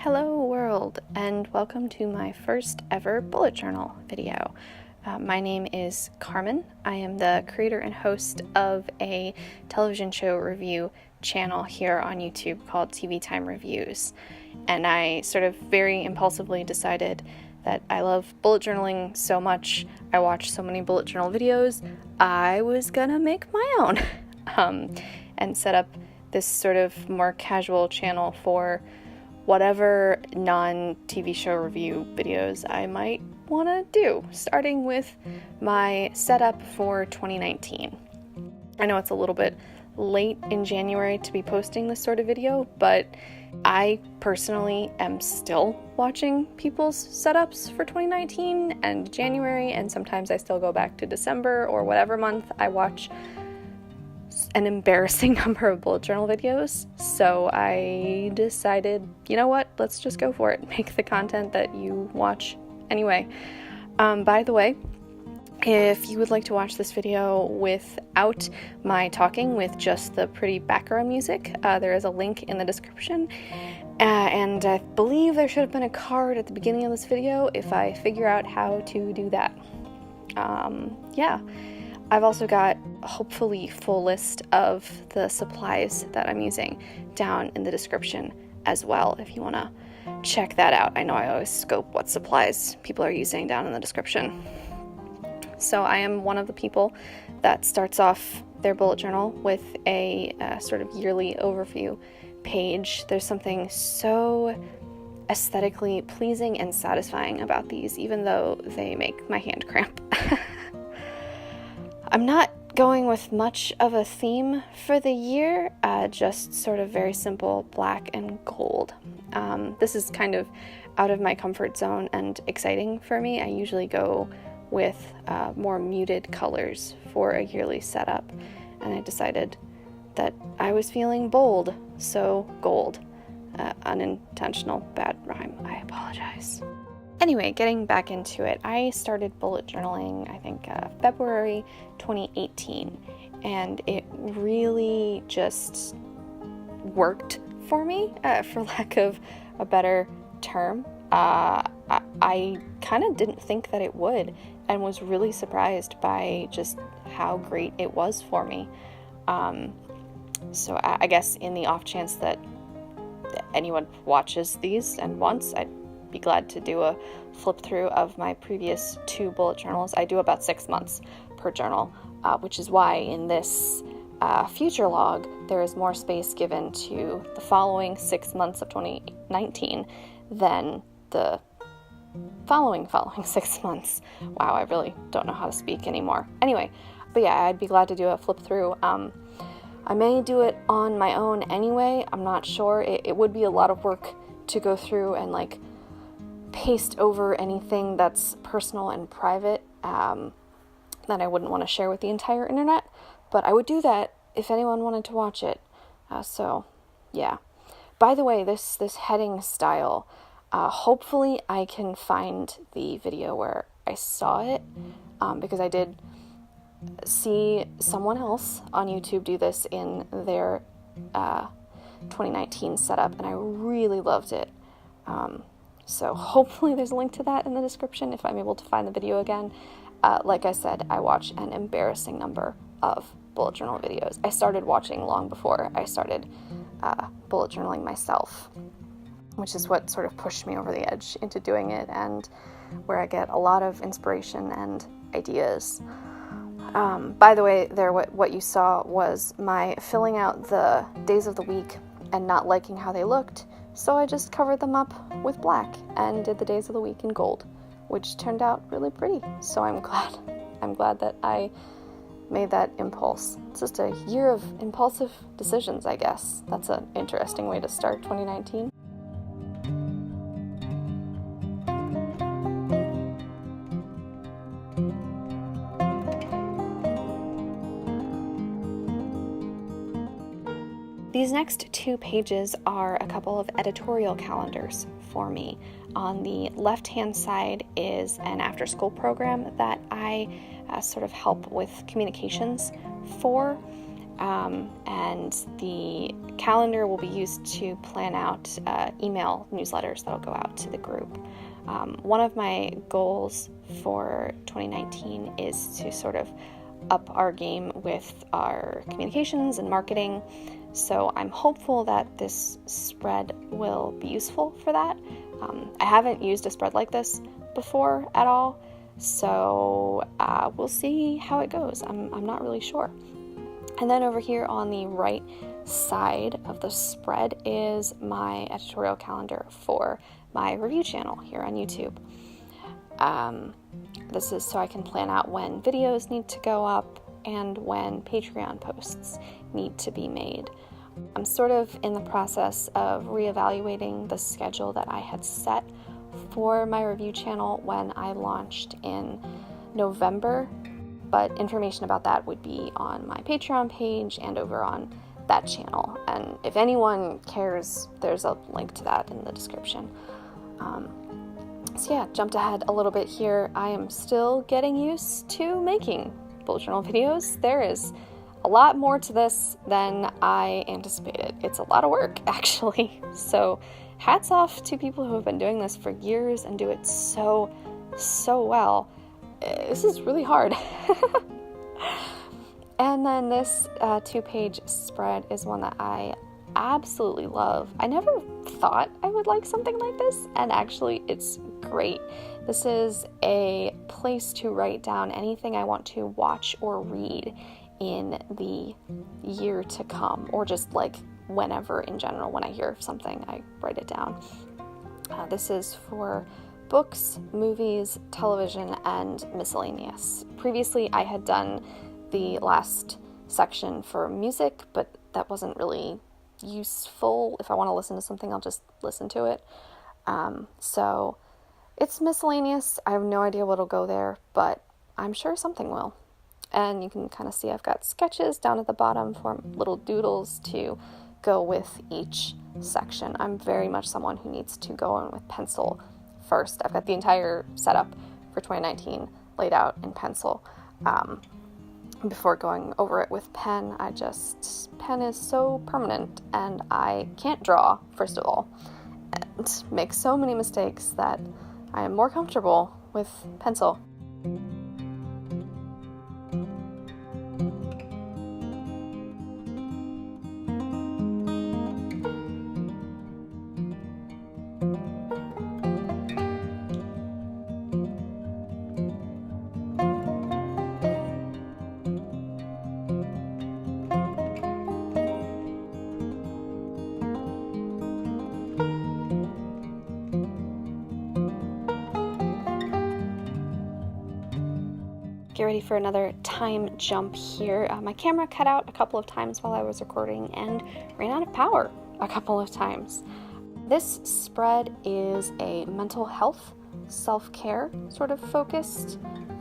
Hello world, and welcome to my first ever bullet journal video. My name is Carmen. I am the creator and host of a television show review channel here on YouTube called TV Time Reviews. And I sort of very impulsively decided that I love bullet journaling so much, I watch so many bullet journal videos, I was gonna make my own and set up this sort of more casual channel for whatever non-TV show review videos I might want to do, starting with my setup for 2019. I know it's a little bit late in January to be posting this sort of video, but I personally am still watching people's setups for 2019 and January, and sometimes I still go back to December or whatever month I watch an embarrassing number of bullet journal videos, so I decided, you know what, let's just go for it. Make the content that you watch anyway. By the way, if you would like to watch this video without my talking, with just the pretty background music, there is a link in the description, and I believe there should have been a card at the beginning of this video if I figure out how to do that. Yeah. I've also got a hopefully full list of the supplies that I'm using down in the description as well, if you want to check that out. I know I always scope what supplies people are using down in the description. So I am one of the people that starts off their bullet journal with a sort of yearly overview page. There's something so aesthetically pleasing and satisfying about these, even though they make my hand cramp. I'm not going with much of a theme for the year, just sort of very simple black and gold. This is kind of out of my comfort zone and exciting for me. I usually go with more muted colors for a yearly setup, and I decided that I was feeling bold, so gold. Unintentional bad rhyme, I apologize. Anyway, getting back into it, I started bullet journaling, I think, February 2018, and it really just worked for me, for lack of a better term. I kind of didn't think that it would, and was really surprised by just how great it was for me. So I guess in the off chance that anyone watches these and wants, I'd be glad to do a flip through of my previous 2 bullet journals. I do about 6 months per journal, which is why in this future log there is more space given to the following 6 months of 2019 than the following 6 months. Wow, I really don't know how to speak anymore. Anyway, but yeah, I'd be glad to do a flip through. I may do it on my own anyway. I'm not sure. It would be a lot of work to go through and like paste over anything that's personal and private that I wouldn't want to share with the entire internet, but I would do that if anyone wanted to watch it. So yeah. By the way, this heading style, hopefully I can find the video where I saw it, because I did see someone else on YouTube do this in their 2019 setup, and I really loved it. So hopefully there's a link to that in the description if I'm able to find the video again. Like I said, I watch an embarrassing number of bullet journal videos. I started watching long before I started bullet journaling myself, which is what sort of pushed me over the edge into doing it, and where I get a lot of inspiration and ideas. By the way, what you saw was my filling out the days of the week and not liking how they looked, so I just covered them up with black and did the days of the week in gold, which turned out really pretty. So I'm glad that I made that impulse. It's just a year of impulsive decisions, I guess. That's an interesting way to start 2019. These next 2 pages are a couple of editorial calendars for me. On the left-hand side is an after-school program that I sort of help with communications for. and the calendar will be used to plan out email newsletters that'll go out to the group. One of my goals for 2019 is to sort of up our game with our communications and marketing. So I'm hopeful that this spread will be useful for that. I haven't used a spread like this before at all, so we'll see how it goes. I'm not really sure. And then over here on the right side of the spread is my editorial calendar for my review channel here on YouTube. This is so I can plan out when videos need to go up and when Patreon posts need to be made. I'm sort of in the process of reevaluating the schedule that I had set for my review channel when I launched in November, but information about that would be on my Patreon page and over on that channel. And if anyone cares, there's a link to that in the description. So yeah, jumped ahead a little bit here. I am still getting used to making bullet journal videos. There is a lot more to this than I anticipated. It's a lot of work, actually. So hats off to people who have been doing this for years and do it so well. This is really hard. And then this 2-page spread is one that I absolutely love. I never thought I would like something like this, and actually it's great. This is a place to write down anything I want to watch or read in the year to come, or just like whenever in general. When I hear of something, I write it down. This is for books, movies, television, and miscellaneous. Previously, I had done the last section for music, but that wasn't really useful. If I want to listen to something, I'll just listen to it. So it's miscellaneous. I have no idea what'll go there, but I'm sure something will. And you can kind of see I've got sketches down at the bottom for little doodles to go with each section. I'm very much someone who needs to go in with pencil first. I've got the entire setup for 2019 laid out in pencil. Before going over it with pen, pen is so permanent, and I can't draw, first of all, and make so many mistakes that I am more comfortable with pencil. Get ready for another time jump here. My camera cut out a couple of times while I was recording and ran out of power a couple of times. This spread is a mental health, self-care sort of focused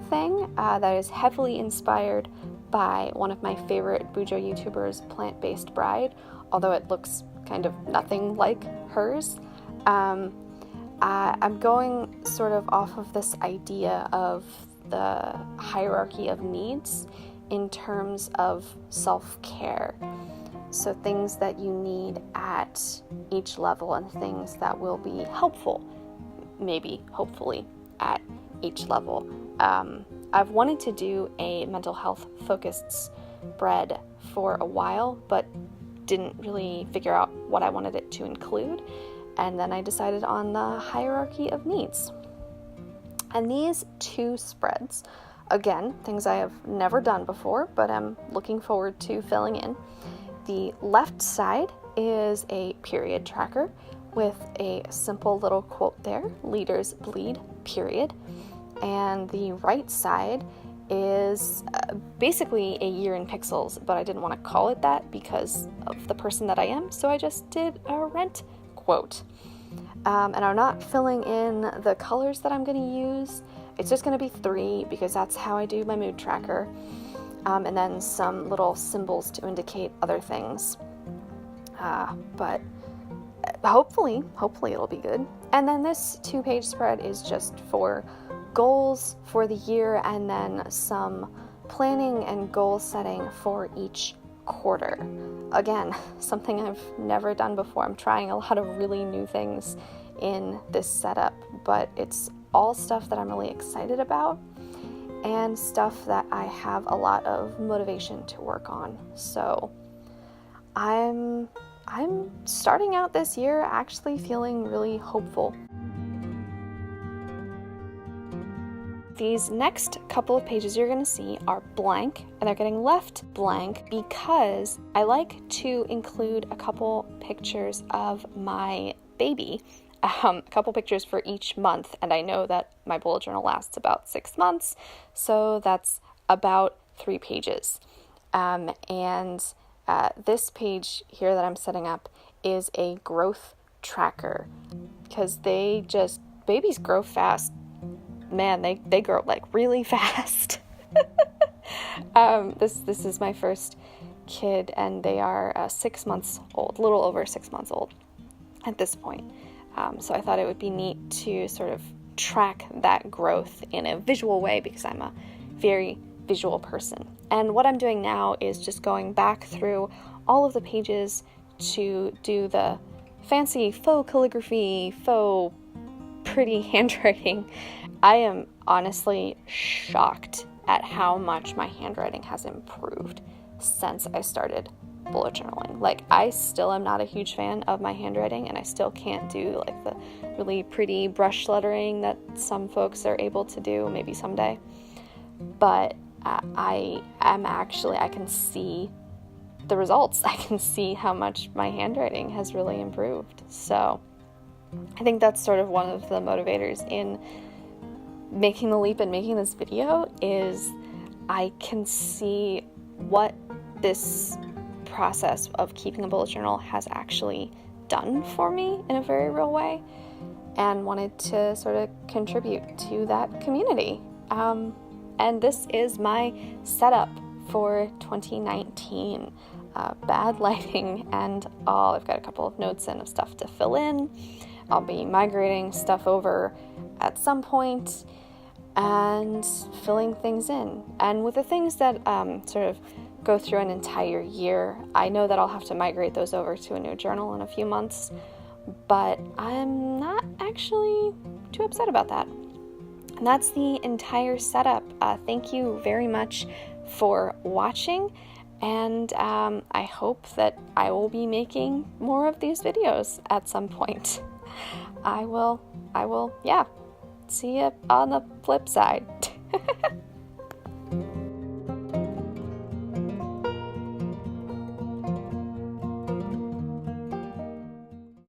thing that is heavily inspired by one of my favorite Bujo YouTubers, Plant-Based Bride, although it looks kind of nothing like hers. I'm going sort of off of this idea of the hierarchy of needs in terms of self-care. So things that you need at each level and things that will be helpful, maybe, hopefully, at each level. I've wanted to do a mental health focused spread for a while, but didn't really figure out what I wanted it to include. And then I decided on the hierarchy of needs. And these 2 spreads, again, things I have never done before, but I'm looking forward to filling in. The left side is a period tracker with a simple little quote there, "Leaders bleed, period." And the right side is basically a year in pixels, but I didn't want to call it that because of the person that I am, so I just did a rent quote. And I'm not filling in the colors that I'm going to use. It's just going to be 3 because that's how I do my mood tracker. And then some little symbols to indicate other things. But hopefully it'll be good. And then this 2-page spread is just for goals for the year and then some planning and goal setting for each quarter. Again, something I've never done before. I'm trying a lot of really new things in this setup, but it's all stuff that I'm really excited about and stuff that I have a lot of motivation to work on. So I'm starting out this year actually feeling really hopeful. These next couple of pages you're going to see are blank, and they're getting left blank because I like to include a couple pictures of my baby, a couple pictures for each month, and I know that my bullet journal lasts about 6 months, so that's about 3 pages. This page here that I'm setting up is a growth tracker because babies grow fast. Man, they grow like really fast. This is my first kid, and they are 6 months old, a little over 6 months old at this point. So I thought it would be neat to sort of track that growth in a visual way because I'm a very visual person. And what I'm doing now is just going back through all of the pages to do the fancy faux calligraphy, faux pretty handwriting. I am honestly shocked at how much my handwriting has improved since I started bullet journaling. Like, I still am not a huge fan of my handwriting, and I still can't do like the really pretty brush lettering that some folks are able to do, maybe someday. But I can see the results. I can see how much my handwriting has really improved. So I think that's sort of one of the motivators in making the leap and making this video is I can see what this process of keeping a bullet journal has actually done for me in a very real way, and wanted to sort of contribute to that community. And this is my setup for 2019. Bad lighting and all. I've got a couple of notes and of stuff to fill in. I'll be migrating stuff over at some point and filling things in. And with the things that sort of go through an entire year, I know that I'll have to migrate those over to a new journal in a few months, but I'm not actually too upset about that. And that's the entire setup. Thank you very much for watching, and I hope that I will be making more of these videos at some point. I will, see you on the flip side.